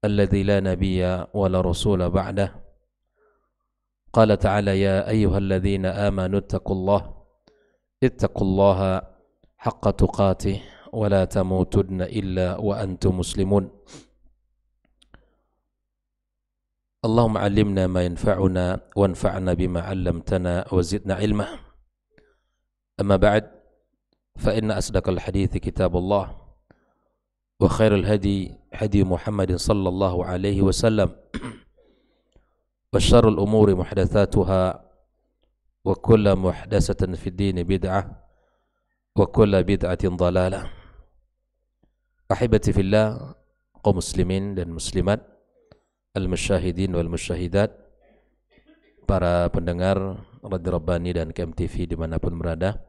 الذي لا نبي ولا رسول بعده. قال تعالى يا أيها الذين آمنوا اتقوا الله حق تقاته ولا تموتن إلا وأنتم مسلمون. اللهم علمنا ما ينفعنا وانفعنا بما علمتنا وزدنا علما. أما بعد فإن أصدق الحديث كتاب الله وخير الهدي هدي محمد صلى الله عليه وسلم وشر الأمور محدثاتها وكل محدثة في الدين بدعة وكل بدعة ضلالة. أحبتي في الله, kaum muslimin dan muslimat, al-musyahidin wal musyahidat, para pendengar Radio Rabbani dan KMTV dimanapun berada,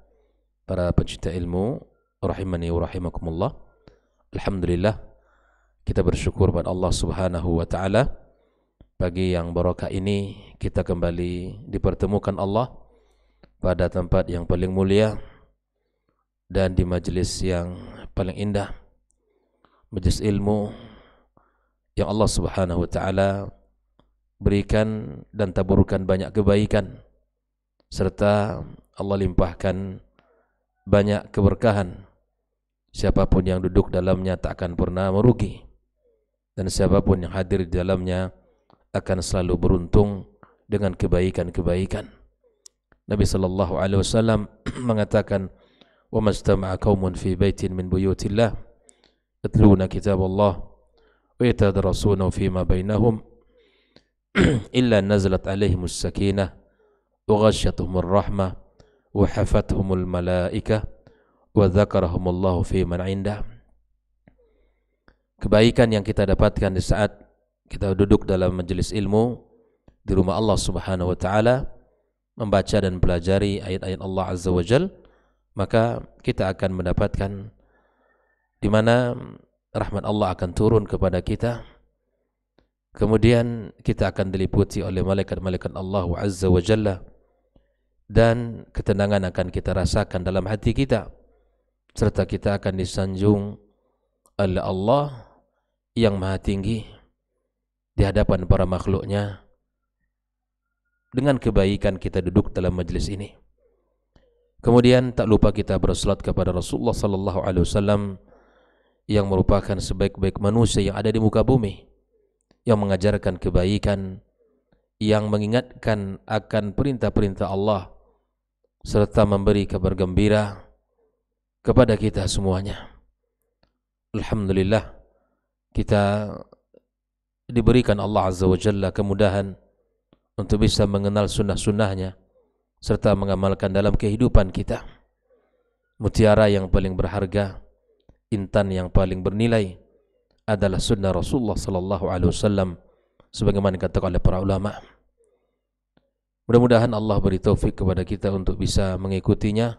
para pencinta ilmu rahimani wa rahimakumullah. Alhamdulillah, kita bersyukur pada Allah Subhanahu wa taala, pagi yang barokah ini kita kembali dipertemukan Allah pada tempat yang paling mulia dan di majelis yang paling indah, majelis ilmu yang Allah Subhanahu wa taala berikan dan taburkan banyak kebaikan, serta Allah limpahkan banyak keberkahan. Siapapun yang duduk dalamnya tak akan pernah merugi, dan siapapun yang hadir di dalamnya akan selalu beruntung dengan kebaikan-kebaikan. Nabi sallallahu alaihi wasallam mengatakan, "Wa majtama'a qaumun fi baitin min buyutillah yatluna kitaballah wa yatadarasuna fima bainahum illa nazalat alaihimus sakinah wa ghasyiyatuhumur rahmah wa hafathumul malaikah wa dzakarahumullahu fi man indah." Kebaikan yang kita dapatkan di saat kita duduk dalam majelis ilmu di rumah Allah Subhanahu wa taala, membaca dan pelajari ayat-ayat Allah Azza wa Jal, maka kita akan mendapatkan di mana rahmat Allah akan turun kepada kita. Kemudian kita akan diliputi oleh malaikat-malaikat Allah Azza wa Jalla, dan ketenangan akan kita rasakan dalam hati kita, serta kita akan disanjung oleh Allah yang maha tinggi di hadapan para makhluknya dengan kebaikan kita duduk dalam majlis ini. Kemudian tak lupa kita bersalat kepada Rasulullah sallallahu alaihi wasallam yang merupakan sebaik-baik manusia yang ada di muka bumi, yang mengajarkan kebaikan, yang mengingatkan akan perintah-perintah Allah, serta memberi kabar gembira kepada kita semuanya. Alhamdulillah, kita diberikan Allah Azza wa Jalla kemudahan untuk bisa mengenal sunnah-sunnahnya serta mengamalkan dalam kehidupan kita. Mutiara yang paling berharga, intan yang paling bernilai adalah sunnah Rasulullah sallallahu alaihi wasallam, sebagaimana dikatakan oleh para ulama. Mudah-mudahan Allah beri taufik kepada kita untuk bisa mengikutinya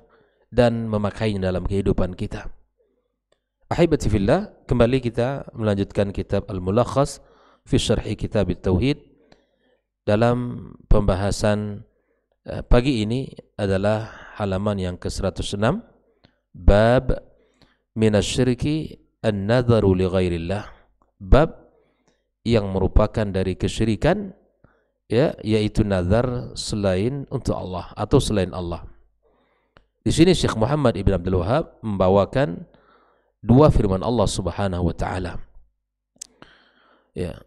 dan memakainya dalam kehidupan kita. Ahibati fillah, kembali kita melanjutkan kitab Al-Mulakhas fi Syarhi Kitab At-Tauhid. Dalam pembahasan pagi ini adalah halaman yang ke-106, bab minasyirki an-nadharu li ghairillah, bab yang merupakan dari kesyirikan, ya, yaitu nazar selain untuk Allah atau selain Allah. Di sini Syekh Muhammad Ibn Abdul Wahab membawakan dua firman Allah Subhanahu wa taala. Ya.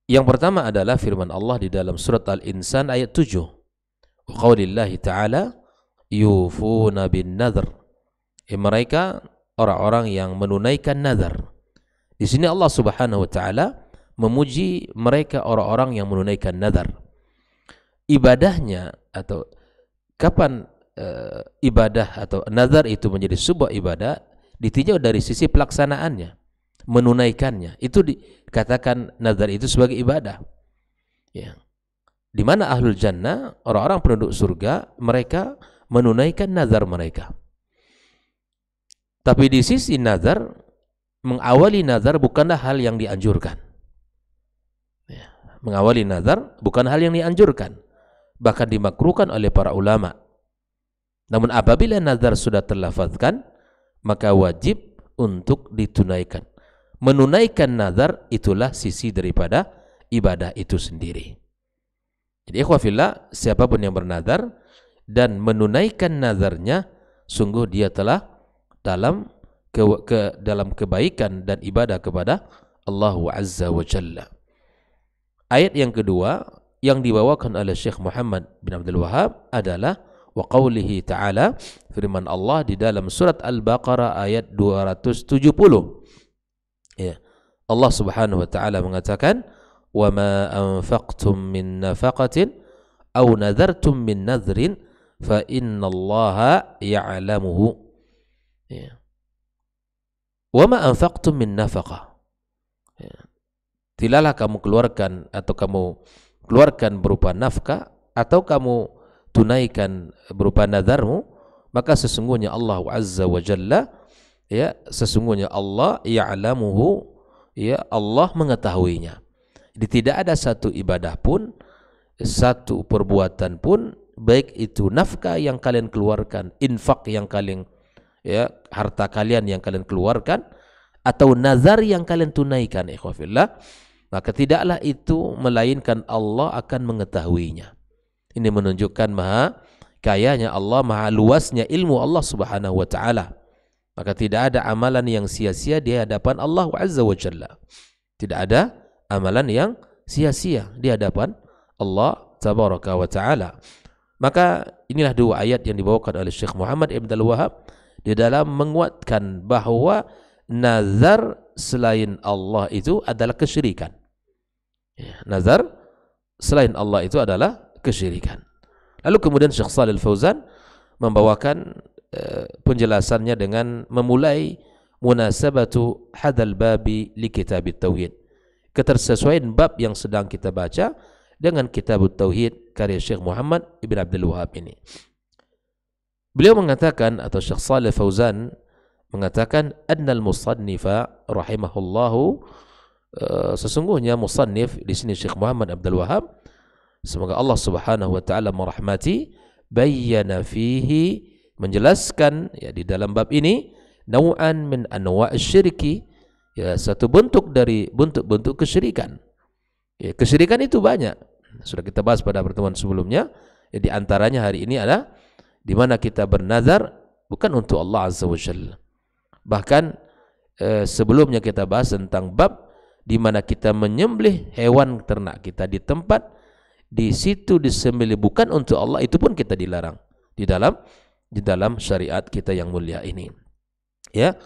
Yang pertama adalah firman Allah di dalam surat Al-Insan ayat 7. Wa qaulillahi ta'ala yufuna bin nadhr. Mereka orang-orang yang menunaikan nazar. Di sini Allah Subhanahu wa taala memuji mereka orang-orang yang menunaikan nazar. Ibadahnya atau kapan ibadah atau nazar itu menjadi sebuah ibadah ditinjau dari sisi pelaksanaannya, menunaikannya. Itu dikatakan nazar itu sebagai ibadah. Ya. Di mana ahlul jannah, orang-orang penduduk surga, mereka menunaikan nazar mereka. Tapi di sisi nazar, mengawali nazar bukanlah hal yang dianjurkan. Ya. Mengawali nazar bukan hal yang dianjurkan, bahkan dimakruhkan oleh para ulama. Namun apabila nazar sudah terlafazkan, maka wajib untuk ditunaikan. menunaikan nazar itulah sisi daripada ibadah itu sendiri. Jadi ikhwah fillah, siapapun yang bernazar dan menunaikan nazarnya, sungguh dia telah dalam dalam kebaikan dan ibadah kepada Allah Azza wa Jalla. Ayat yang kedua yang dibawakan oleh Syekh Muhammad bin Abdul Wahhab adalah wa qawlihi ta'ala, firman Allah di dalam surat Al-Baqarah ayat 270. Ya. Allah Subhanahu wa taala mengatakan, "Wa ma anfaqtum min nafaqatin aw nadhartum min nadhrin fa innallaha ya'lamuhu." Ya. Wa ma anfaqtum min nafaqah. Ya. Tidaklah kamu keluarkan atau kamu keluarkan berupa nafkah atau kamu tunaikan berupa nadarmu, maka sesungguhnya Allah Azza wa Jalla, ya, sesungguhnya Allah ya'lamuhu, ya, Allah mengetahuinya. Jadi tidak ada satu ibadah pun, satu perbuatan pun, baik itu nafkah yang kalian keluarkan, infak yang kalian, ya, harta kalian yang kalian keluarkan, atau nazar yang kalian tunaikan, ikhwafillah, maka tidaklah itu melainkan Allah akan mengetahuinya. Ini menunjukkan maha kayanya Allah, maha luasnya ilmu Allah Subhanahu wa taala. Maka tidak ada amalan yang sia-sia di hadapan Allah Azza wa Jalla. Tidak ada amalan yang sia-sia di hadapan Allah Tabaraka wa taala. Maka inilah dua ayat yang dibawakan oleh Syekh Muhammad ibn Al-Wahhab di dalam menguatkan bahwa nazar selain Allah itu adalah kesyirikan. Ya, nazar selain Allah itu adalah kesyirikan. Lalu kemudian Syekh Shalih Al-Fauzan membawakan penjelasannya dengan memulai munasabatu hadal babi li kitab tauhid, ketersesuaian bab yang sedang kita baca dengan kitab tauhid karya Syekh Muhammad ibn Abdul Wahhab ini. Beliau mengatakan, atau Syekh Shalih Fauzan mengatakan, annal musannifa rahimahullahu, sesungguhnya musannif di sini Syekh Muhammad Abdul Wahhab, semoga Allah Subhanahu wa taala merahmati, bayyana fihi, menjelaskan, ya, di dalam bab ini, nau'an min anwa' syirki, ya, satu bentuk dari bentuk-bentuk kesyirikan. Ya, kesyirikan itu banyak, sudah kita bahas pada pertemuan sebelumnya. Ya, di antaranya hari ini ada di mana kita bernazar bukan untuk Allah Azza wa Jalla. Bahkan sebelumnya kita bahas tentang bab di mana kita menyembelih hewan ternak kita di tempat di situ disembelih bukan untuk Allah, itu pun kita dilarang di dalam syariat kita yang mulia ini. Ya,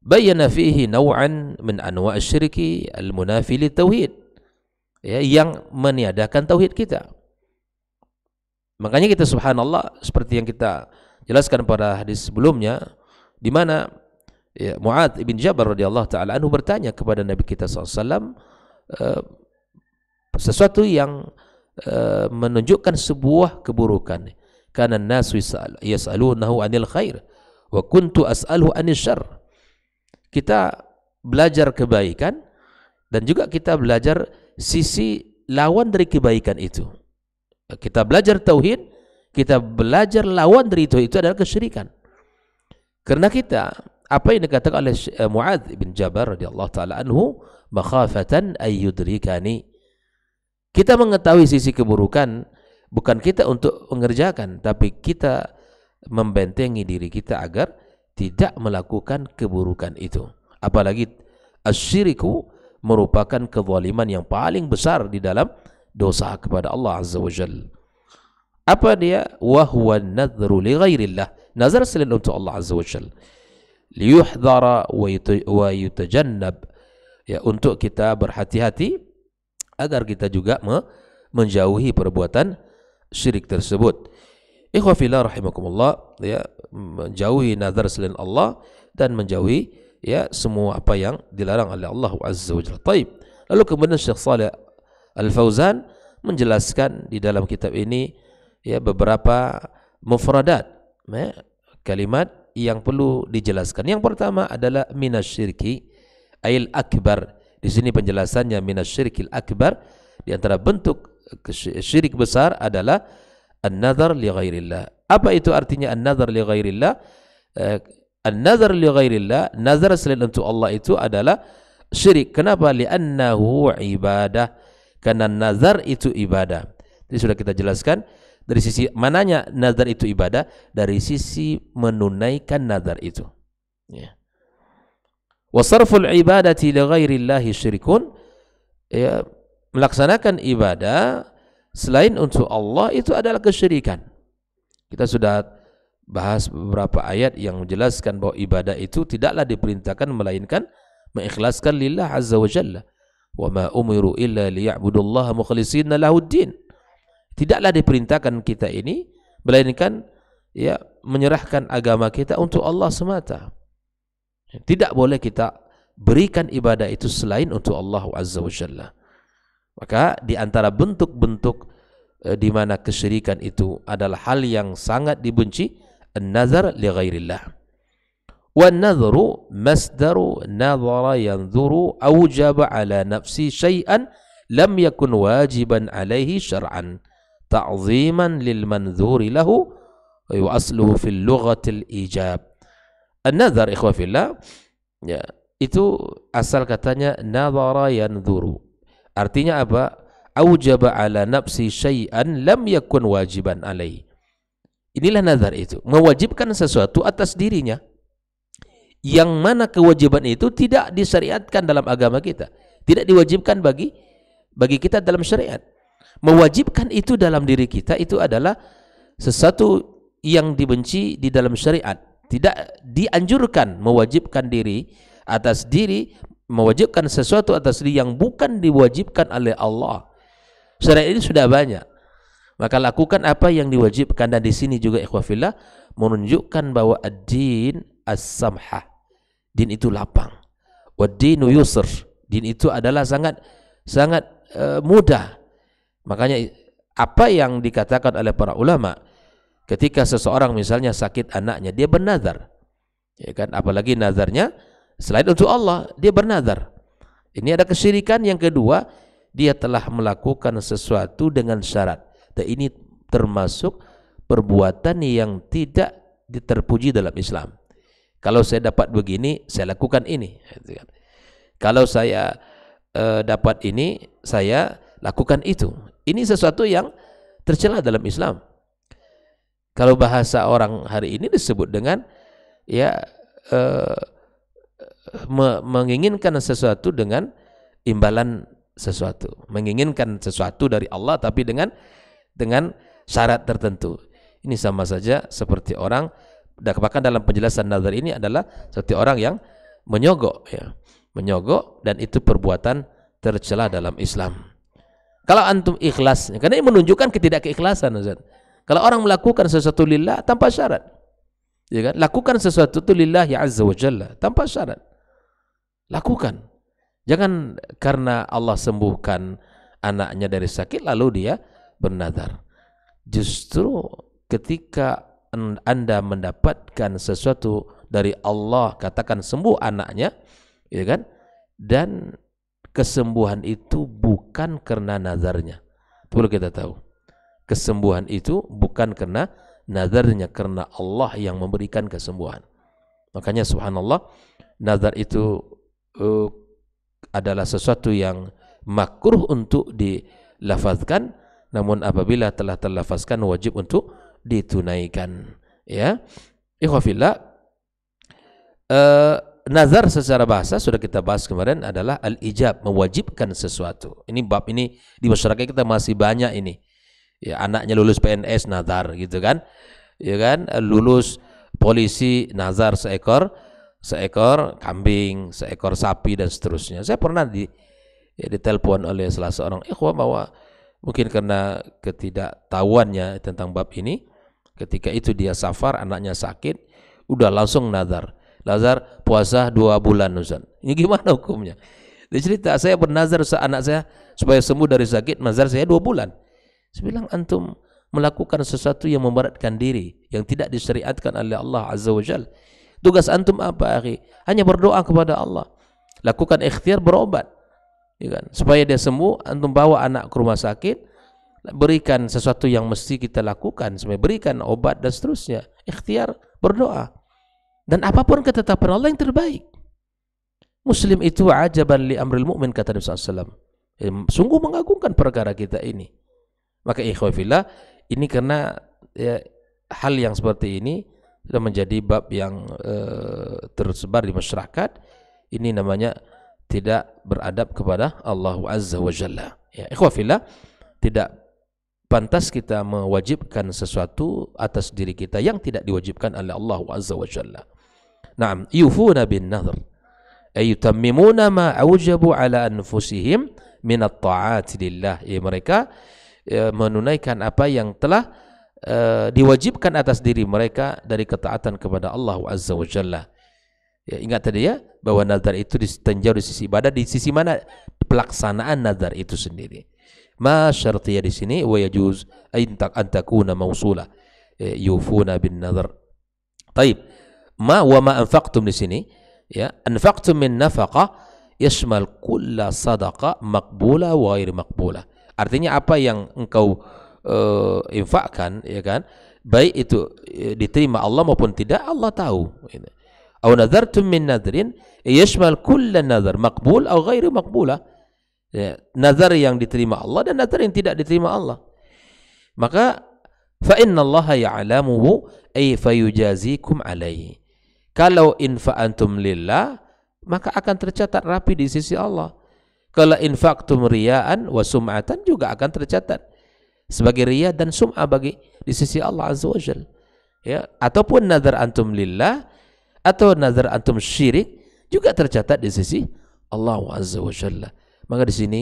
bayyana fihi naw'an min anwa' syirki al-munafi li tauhid, ya, yang meniadakan tauhid kita. Makanya kita subhanallah, seperti yang kita jelaskan pada hadis sebelumnya, di mana, ya, Mu'adz bin Jabal radhiyallahu taala anhu bertanya kepada Nabi kita SAW sesuatu yang menunjukkan sebuah keburukan. Kana an-nasu yas'alunahu 'anil khair wa kuntu as'aluhu 'anil syarr. Kita belajar kebaikan dan juga kita belajar sisi lawan dari kebaikan itu. Kita belajar tauhid, kita belajar lawan dari itu adalah kesyirikan. Karena kita, apa yang dikatakan oleh Mu'adz bin Jabal radhiyallahu taala anhu, makhafatan ayyudrikani, kita mengetahui sisi keburukan, bukan kita untuk mengerjakan, tapi kita membentengi diri kita agar tidak melakukan keburukan itu. Apalagi asyiriku merupakan kezaliman yang paling besar di dalam dosa kepada Allah Azza wa Jalla. Apa dia? Wa huwa an-nadhru li ghairillah, nazar selain untuk Allah Azza wa Jalla. Liyuhdhara wa yutajannab, ya, untuk kita berhati-hati agar kita juga menjauhi perbuatan syirik tersebut. Ikhwah fillah rahimakumullah, ya, menjauhi nazar selain Allah dan menjauhi, ya, semua apa yang dilarang oleh Allah Azza wa Jalla. Taib. Lalu kemudian Syekh Shalih Al-Fauzan menjelaskan di dalam kitab ini, ya, beberapa mufradat, ya, kalimat yang perlu dijelaskan. Yang pertama adalah minasyirki ayil akbar. Di sini penjelasannya minasyirkil akbar, di antara bentuk syirik besar adalah an-nazar li ghairillah. Apa itu artinya an-nazar li ghairillah? An-nazar li ghairillah, nazar selain untuk Allah itu adalah syirik. Kenapa? Li'annahu ibadah. Karena nazar itu ibadah. Jadi sudah kita jelaskan dari sisi mananya nazar itu ibadah, dari sisi menunaikan nazar itu. Ya. Wa sarful ibadati li ghairillah syirkun. Ya, melaksanakan ibadah selain untuk Allah itu adalah kesyirikan. Kita sudah bahas beberapa ayat yang menjelaskan bahwa ibadah itu tidaklah diperintahkan melainkan mengikhlaskan lillah azza wa jalla. Wa ma umiru illa liya'budullaha mukhlishina lahuddin. Tidaklah diperintahkan kita ini melainkan ya menyerahkan agama kita untuk Allah semata. Tidak boleh kita berikan ibadah itu selain untuk Allah azza wa jalla. Maka di antara bentuk-bentuk di mana kesyirikan itu adalah hal yang sangat dibenci, an-nazar li ghairillah. Wan-nadhru masdaru nadhara yanzuru awjaba ala nafsi syai'an lam yakun wajiban alaihi syar'an ta'ziman lil manzuri lahu wa asluhu fil lughatil ijab. An-nazar ikhwa fillah, ya, itu asal katanya nadhara yanzuru. Artinya apa? Aujaba ala nafsi syai'an lam yakun wajiban alaihi. Inilah nazar itu, mewajibkan sesuatu atas dirinya yang mana kewajiban itu tidak disyariatkan dalam agama kita, tidak diwajibkan bagi kita dalam syariat. Mewajibkan itu dalam diri kita itu adalah sesuatu yang dibenci di dalam syariat. Tidak dianjurkan mewajibkan diri atas diri, mewajibkan sesuatu atas diri yang bukan diwajibkan oleh Allah. Syariat ini sudah banyak. Maka lakukan apa yang diwajibkan. Dan di sini juga ikhwafillah menunjukkan bahwa ad-din as-samhah. Din itu lapang. Wad-dinu yusr. Din itu adalah sangat mudah. Makanya apa yang dikatakan oleh para ulama ketika seseorang misalnya sakit anaknya, dia bernazar. Ya kan? Apalagi nazarnya selain untuk Allah, dia bernazar. Ini ada kesyirikan. Yang kedua, dia telah melakukan sesuatu dengan syarat. Dan ini termasuk perbuatan yang tidak terpuji dalam Islam. Kalau saya dapat begini, saya lakukan ini. Kalau saya dapat ini, saya lakukan itu. Ini sesuatu yang tercela dalam Islam. Kalau bahasa orang hari ini disebut dengan ya menginginkan sesuatu dengan imbalan sesuatu, menginginkan sesuatu dari Allah tapi dengan syarat tertentu. Ini sama saja seperti orang, bahkan dalam penjelasan nazar ini adalah seperti orang yang menyogok, ya, menyogok, dan itu perbuatan tercela dalam Islam. Kalau antum ikhlas, karena ini menunjukkan ketidakkeikhlasan, Ustaz. Kalau orang melakukan sesuatu lillah tanpa syarat, ya kan? Lakukan sesuatu itu lillah ya azza wa jalla tanpa syarat. Lakukan. Jangan karena Allah sembuhkan anaknya dari sakit lalu dia bernazar. Justru ketika Anda mendapatkan sesuatu dari Allah, katakan sembuh anaknya, ya kan? Dan kesembuhan itu bukan karena nazarnya. Perlu kita tahu. Kesembuhan itu bukan karena nazarnya, karena Allah yang memberikan kesembuhan. Makanya subhanallah, nazar itu adalah sesuatu yang makruh untuk dilafazkan, namun apabila telah terlafazkan wajib untuk ditunaikan. Ya, ikhwafillah, nazar secara bahasa sudah kita bahas kemarin adalah al-ijab, mewajibkan sesuatu. Ini bab ini di masyarakat kita masih banyak ini. Ya, anaknya lulus PNS nazar gitu kan. Ya kan, lulus polisi nazar seekor kambing, seekor sapi dan seterusnya. Saya pernah ditelepon oleh salah seorang ikhwah bahwa mungkin karena ketidaktahuannya tentang bab ini, ketika itu dia safar, anaknya sakit, udah langsung nazar puasa 2 bulan, Ustaz. Ini gimana hukumnya? Dia cerita, saya bernazar anak saya supaya sembuh dari sakit, nazar saya 2 bulan. Saya bilang, antum melakukan sesuatu yang memberatkan diri, yang tidak disyariatkan oleh Allah Azza wa Jalla. Tugas antum apa, akhi? Hanya berdoa kepada Allah. Lakukan ikhtiar berobat, ya kan? Supaya dia sembuh. Antum bawa anak ke rumah sakit, berikan sesuatu yang mesti kita lakukan, supaya berikan obat dan seterusnya. Ikhtiar berdoa. Dan apapun ketetapan Allah yang terbaik. Muslim itu ajaban li amril mu'min, kata Nabi SAW. Sungguh mengagungkan perkara kita ini. Maka ikhwafillah, ini karena hal yang seperti ini sudah menjadi bab yang tersebar di masyarakat. Ini namanya tidak beradab kepada Allah Azza wa Jalla. Ya, ikhwafillah, tidak pantas kita mewajibkan sesuatu atas diri kita yang tidak diwajibkan oleh Allah Azza wa Jalla. Naam, yufuna bin nadhr ay yutammimuna ma aujabu ala anfusihim min at-ta'at lillah. Mereka menunaikan apa yang telah diwajibkan atas diri mereka dari ketaatan kepada Allah Azza wa Jalla. Ya, ingat tadi ya, bahwa nazar itu ditinjau di sisi ibadah, di sisi mana pelaksanaan nazar itu sendiri. Ma syartiyah di sini wa yajuz an takuna mausula, yufuna bin nazar. Taib. Ma wa ma anfaqtum di sini, ya, anfaqtum min nafaqah yashmal kulla sadaqah maqbula wa ghair maqbula. Artinya apa yang engkau infakkan, ya kan, baik itu diterima Allah maupun tidak, Allah tahu. Aw nadartum min nadrin yashmal kulla nadar maqbul aw ghair maqbula. Ya, nazar yang diterima Allah dan nazar yang tidak diterima Allah. Maka fa inna Allah ya'lamuhu ay fayujazikum alaihi. Kalau infa'antum lillah, maka akan tercatat rapi di sisi Allah. Kalau infaqtum riya'an wa sum'atan, juga akan tercatat sebagai riya dan sum'ah bagi di sisi Allah Azza wa Jalla. Ya, ataupun nazar antum lillah atau nazar antum syirik juga tercatat di sisi Allah Azza wa Jalla. Maka di sini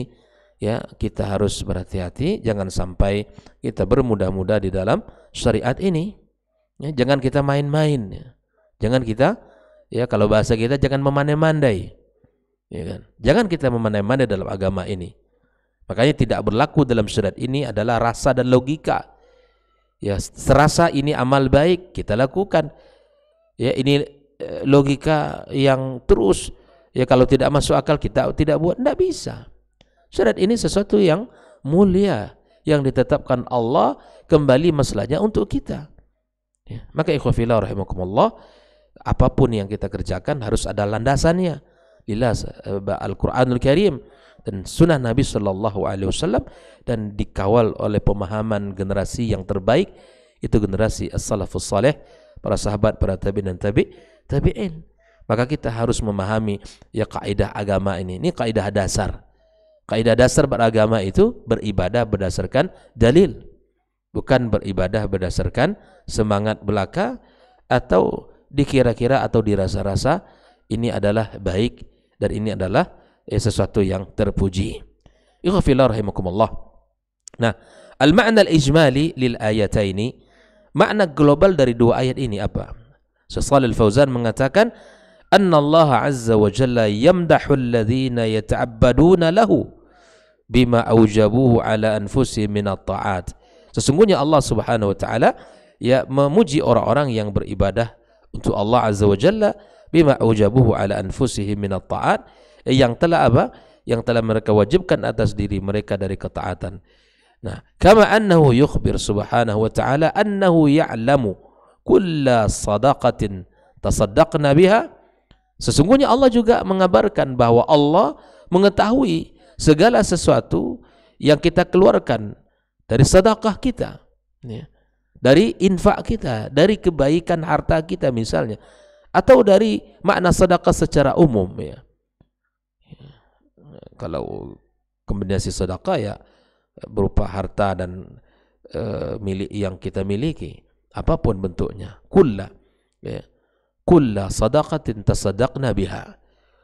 ya kita harus berhati-hati, jangan sampai kita bermudah-mudah di dalam syariat ini. Ya, jangan kita main-main. Ya. Jangan kita, ya kalau bahasa kita, jangan memandai-mandai. Ya kan? Jangan kita memandai-mandai dalam agama ini. Makanya tidak berlaku dalam syariat ini adalah rasa dan logika. Ya, serasa ini amal baik, kita lakukan. Ya, ini logika yang terus, ya kalau tidak masuk akal kita tidak buat, tidak bisa. Syariat ini sesuatu yang mulia, yang ditetapkan Allah, kembali masalahnya untuk kita. Ya, maka ikhwafillah rahimakumullah, apapun yang kita kerjakan harus ada landasannya. Lillah, Al-Quranul Karim dan sunnah Nabi Sallallahu Alaihi Wasallam, dan dikawal oleh pemahaman generasi yang terbaik, itu generasi as-salafus salih, para sahabat, para tabi'in dan tabi'in. Maka kita harus memahami ya kaidah agama ini kaidah dasar. Kaidah dasar beragama itu beribadah berdasarkan dalil, bukan beribadah berdasarkan semangat belaka atau dikira-kira atau dirasa-rasa ini adalah baik dan ini adalah sesuatu yang terpuji. Ikhwafillah rahimakumullah. Nah, al-ma'na al-ijmali lil ayataini, makna global dari dua ayat ini apa? Syekh Shalih Al-Fauzan mengatakan, anna Allah azza wa jalla yamdahu alladhina yata'abbaduna lahu bima aujabuhu ala anfusihim min at-ta'at. Sesungguhnya Allah Subhanahu wa taala ya memuji orang-orang yang beribadah untuk Allah Azza wa Jalla bima aujabuhu ala anfusihim min at-ta'at, yang telah apa? Yang telah mereka wajibkan atas diri mereka dari ketaatan. Nah, kama annahu yukhbir subhanahu wa ta'ala annahu ya'lamu kulla sadaqatin tasaddaqna biha. Sesungguhnya Allah juga mengabarkan bahwa Allah mengetahui segala sesuatu yang kita keluarkan dari sedekah kita, ya, dari infak kita, dari kebaikan harta kita misalnya, atau dari makna sedekah secara umum. Ya. Kalau kombinasi sedekah ya berupa harta dan milik yang kita miliki, apapun bentuknya, kulla, ya, kulla sadaqatin tasaddaqna biha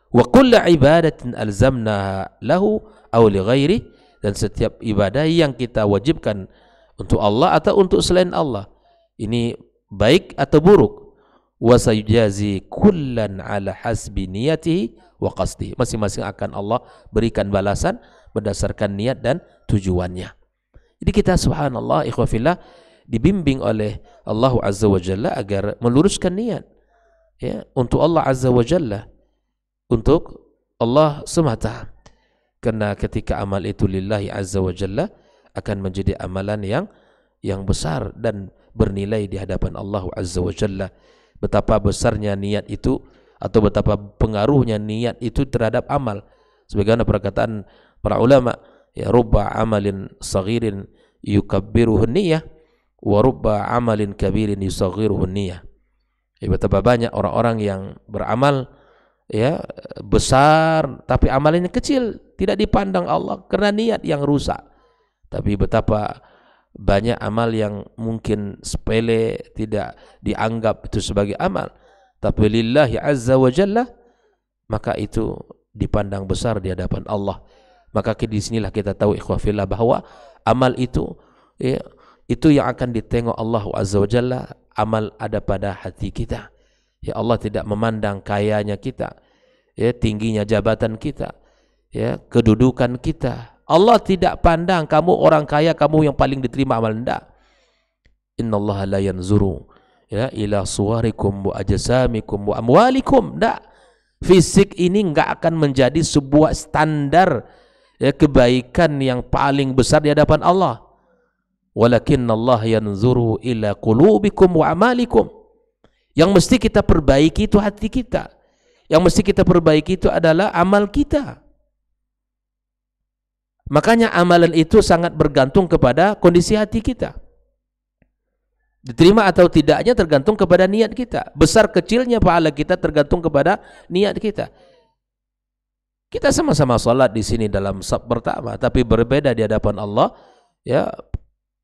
wa kulla ibadatin alzamnaha lahu aw li ghairi, dan setiap ibadah yang kita wajibkan untuk Allah atau untuk selain Allah, ini baik atau buruk, wa sayujazi kullan ala hasbi niyatihi wa qasdihi, masing-masing akan Allah berikan balasan berdasarkan niat dan tujuannya. Jadi kita subhanallah ikhwafillah dibimbing oleh Allah Azza wa Jalla agar meluruskan niat, ya, untuk Allah Azza wa Jalla, untuk Allah semata. Karena ketika amal itu lillahi Azza wa Jalla akan menjadi amalan yang besar dan bernilai di hadapan Allah Azza wa Jalla. betapa besarnya niat itu atau betapa pengaruhnya niat itu terhadap amal. Sebagaimana perkataan para ulama, ya rubba amalin saghirin yukabbiruhu niyah wa rubba amalin kabirin yusaghiruhu niyah. Ya, betapa banyak orang-orang yang beramal ya besar tapi amalnya kecil, tidak dipandang Allah karena niat yang rusak. Tapi betapa banyak amal yang mungkin sepele, tidak dianggap itu sebagai amal, tapi lillahi azza wa jalla, maka itu dipandang besar di hadapan Allah. Maka di sinilah kita tahu ikhwah fillah bahwa amal itu ya, itu yang akan ditengok Allah azza wa jalla. Amal ada pada hati kita. Ya, Allah tidak memandang kayanya kita, ya tingginya jabatan kita, ya kedudukan kita. Allah tidak pandang kamu orang kaya, kamu yang paling diterima amal, enggak. Innallaha la yanzuru ya ila suwarikum wa ajsamikum wa amwalikum, enggak. Fisik ini enggak akan menjadi sebuah standar ya kebaikan yang paling besar di hadapan Allah. Walakinnallaha yanzuru ila qulubikum wa amalikum. Yang mesti kita perbaiki itu hati kita. Yang mesti kita perbaiki itu adalah amal kita. Makanya amalan itu sangat bergantung kepada kondisi hati kita. Diterima atau tidaknya tergantung kepada niat kita. Besar kecilnya pahala kita tergantung kepada niat kita. Kita sama-sama salat di sini dalam saf pertama, tapi berbeda di hadapan Allah ya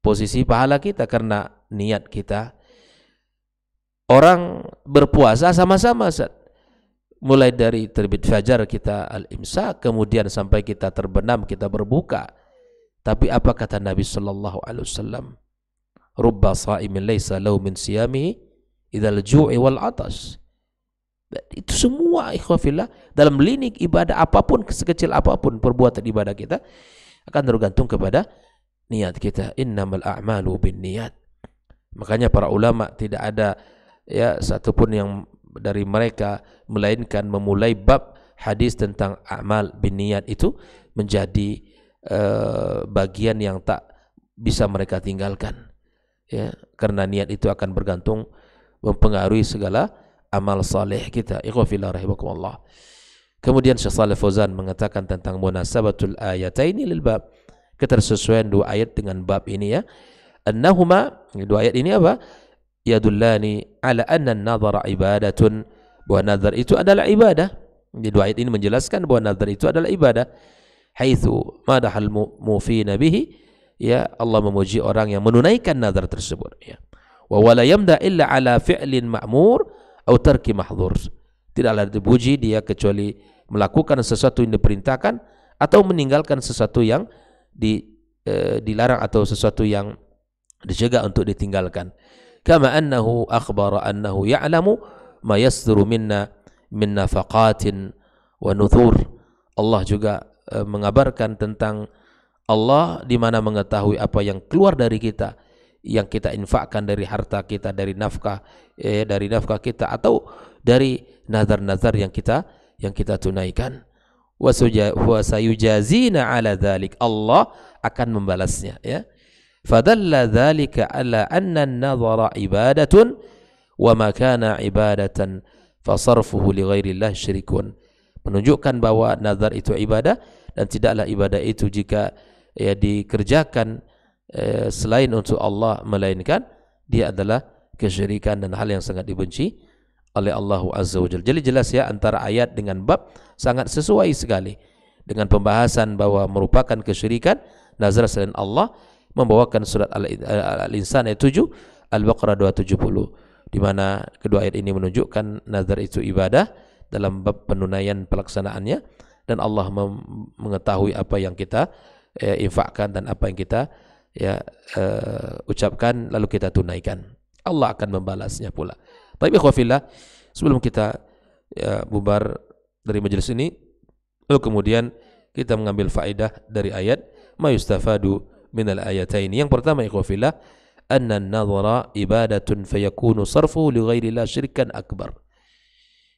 posisi pahala kita karena niat kita. Orang berpuasa sama-sama, mulai dari terbit fajar kita al-imsak, kemudian sampai kita terbenam kita berbuka. Tapi apa kata Nabi sallallahu alaihi wasallam? Rubba sha'imin laisa lahu min siyamihi idzal ju'i wal 'atash. Itu semua ikhwah fillah dalam linik ibadah apapun, sekecil apapun perbuatan ibadah kita akan tergantung kepada niat kita. Innamal a'malu binniyat. Makanya para ulama tidak ada ya satupun yang dari mereka melainkan memulai bab hadis tentang amal binniyat itu menjadi bagian yang tak bisa mereka tinggalkan ya, karena niat itu akan bergantung mempengaruhi segala amal saleh kita. Ikhwah fillah rahimakumullah. Kemudian Syekh Shalih Fauzan mengatakan tentang munasabatul ayataini lil bab, ketersesuaian dua ayat dengan bab ini ya. Annahuma, dua ayat ini apa? Yadullani ala anna an-nadhara ibadatun, bahwa nazar itu adalah ibadah. Di dua ayat ini menjelaskan bahwa nazar itu adalah ibadah. Haitsu madahal mufina bihi, ya Allah memuji orang yang menunaikan nazar tersebut ya. Wa wala yamda illa ala fi'lin ma'mur atau tarki mahdhur. Tidaklah dipuji dia kecuali melakukan sesuatu yang diperintahkan atau meninggalkan sesuatu yang dilarang atau sesuatu yang dicegah untuk ditinggalkan. Kama annahu akhbara annahu ya'lamu ma yasduru minna min nafaqatin wa nuthur. Allah juga mengabarkan tentang Allah di mana mengetahui apa yang keluar dari kita, yang kita infakkan dari harta kita, dari nafkah kita atau dari nazar-nazar yang kita tunaikan. Wa sayujazina ala dzalik, Allah akan membalasnya ya. Fadalla dzalika ala anna an-nadhara ibadatun wa ma kana ibadatan fasarfuhu li ghairillah syirkun. Menunjukkan bahwa nazar itu ibadah dan tidaklah ibadah itu jika ya dikerjakan selain untuk Allah, melainkan dia adalah kesyirikan dan hal yang sangat dibenci oleh Allah Azza wa Jalla. Jadi jelas ya, antara ayat dengan bab sangat sesuai sekali dengan pembahasan bahwa merupakan kesyirikan nazar selain Allah, membawakan surat Al-Insan ayat 7, Al-Baqarah 270, di mana kedua ayat ini menunjukkan nazar itu ibadah dalam bab penunaian pelaksanaannya, dan Allah mengetahui apa yang kita infakkan dan apa yang kita ucapkan lalu kita tunaikan. Allah akan membalasnya pula. Tapi ikhwafillah, sebelum kita bubar dari majelis ini, lalu kemudian kita mengambil faedah dari ayat ma yustafadu minal ayataini. Yang pertama ikhwafillah, anna an-nadhara ibadatun fayakunu sarfuhu li ghairillah syirkan akbar.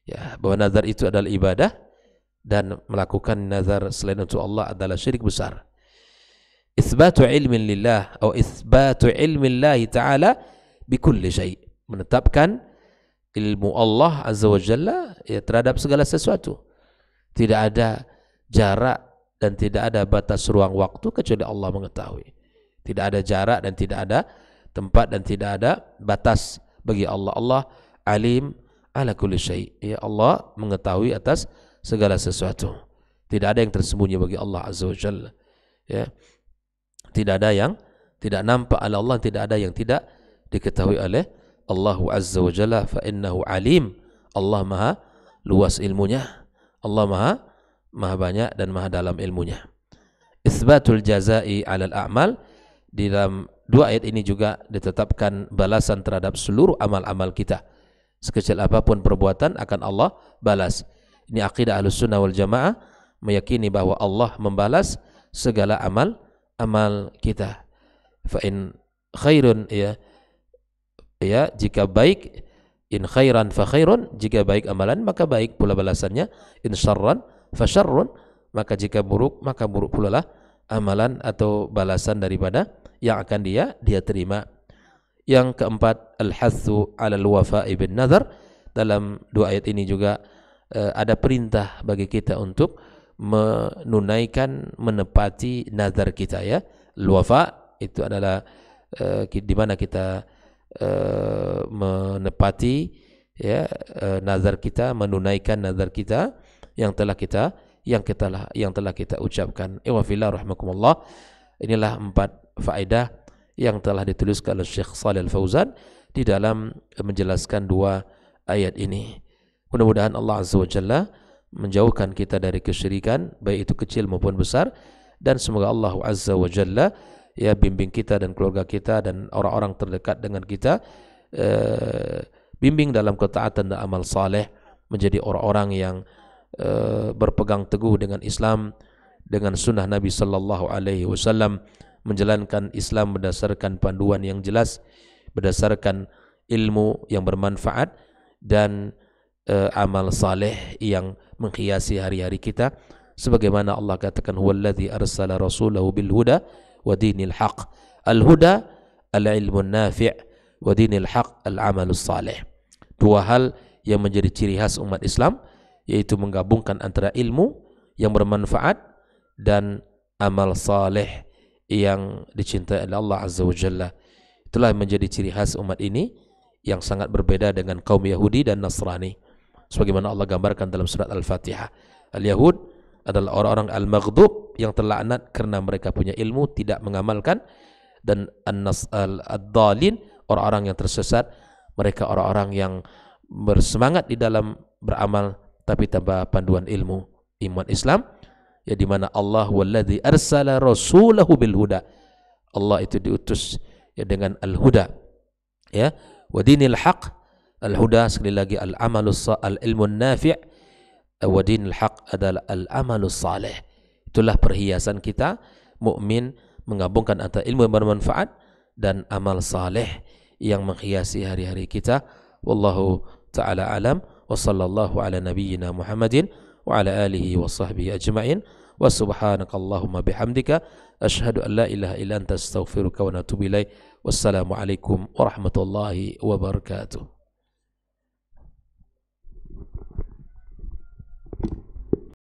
Ya, bahwa nazar itu adalah ibadah dan melakukan nazar selain untuk Allah adalah syirik besar. Itsbatu ilmin lillah atau itsbatu ilmi Allah taala bikulli syai', menetapkan ilmu Allah Azza wa Jalla ya terhadap segala sesuatu. Tidak ada jarak dan tidak ada batas ruang waktu kecuali Allah mengetahui. Tidak ada jarak dan tidak ada tempat dan tidak ada batas bagi Allah. Allah alim ala kulli syai. Ya, Allah mengetahui atas segala sesuatu. Tidak ada yang tersembunyi bagi Allah Azza wa Jalla. Ya. Tidak ada yang tidak nampak oleh Allah, tidak ada yang tidak diketahui oleh Allah Azza wa Jalla. Fa innahu alim. Allah maha luas ilmunya. Allah maha banyak dan maha dalam ilmunya. Itsbatul jazai 'alal a'mal. Di dalam dua ayat ini juga ditetapkan balasan terhadap seluruh amal-amal kita. Sekecil apapun perbuatan akan Allah balas. Ini akidah Ahlussunnah wal Jamaah, meyakini bahwa Allah membalas segala amal kita. Fa in khairun jika baik, in khairan fa khairun, jika baik amalan maka baik pula balasannya. In syarran fa syarrun, maka jika buruk maka buruk pula lah amalan atau balasan daripada yang akan dia terima. Yang keempat, al-hathu 'alal wafa'i bin nadhar. Dalam dua ayat ini juga ada perintah bagi kita untuk menepati nazar kita, ya. Al-wafa itu adalah di mana kita menepati, ya, nazar kita, menunaikan nazar kita yang telah kita ucapkan. Wa fillah rahimakumullah. Inilah 4 faedah yang telah dituliskan oleh Syekh Shalih Al-Fauzan di dalam menjelaskan 2 ayat ini. Mudah-mudahan Allah Azza wa Jalla menjauhkan kita dari kesyirikan, baik itu kecil maupun besar, dan semoga Allah Azza wa Jalla ya bimbing kita dan keluarga kita dan orang-orang terdekat dengan kita, bimbing dalam ketaatan dan amal saleh, menjadi orang-orang yang berpegang teguh dengan Islam, dengan sunnah Nabi sallallahu alaihi wasallam, menjalankan Islam berdasarkan panduan yang jelas, berdasarkan ilmu yang bermanfaat dan amal saleh yang menghiasi hari-hari kita, sebagaimana Allah katakan huwallazi arsala rasulahu bil huda wa dinil haq. Al huda al ilmun nafi' wa dinil haq al amalus saleh. 2 hal yang menjadi ciri khas umat Islam, yaitu menggabungkan antara ilmu yang bermanfaat dan amal saleh yang dicintai oleh Allah Azza wa Jalla. Itulah menjadi ciri khas umat ini yang sangat berbeda dengan kaum Yahudi dan Nasrani. Sebagaimana Allah gambarkan dalam surat Al-Fatihah, Al-Yahud adalah orang-orang al-maghdub yang terlaknat karena mereka punya ilmu tidak mengamalkan, dan ad-dhalin, orang-orang yang tersesat, mereka orang-orang yang bersemangat di dalam beramal tapi tanpa panduan ilmu. Iman Islam, ya, di mana Allah wallazi arsala rasulahu bil huda. Allah itu diutus ya dengan al-huda, ya, wa dinil haq. Al-huda sekali lagi al-amalus al-ilmun nafi', wa dinil haq adalah al-amalus saleh. Itulah perhiasan kita mukmin, menggabungkan antara ilmu yang bermanfaat dan amal saleh yang menghiasi hari-hari kita. Wallahu ta'ala alam, wa sallallahu ala nabiyyina Muhammadin wa ala alihi wa sahbihi ajma'in, wa subhanakallahumma bihamdika asyhadu an la ilaha illa anta astaghfiruka wa atubu ilaik. Wassalamu alaikum warahmatullahi wabarakatuh.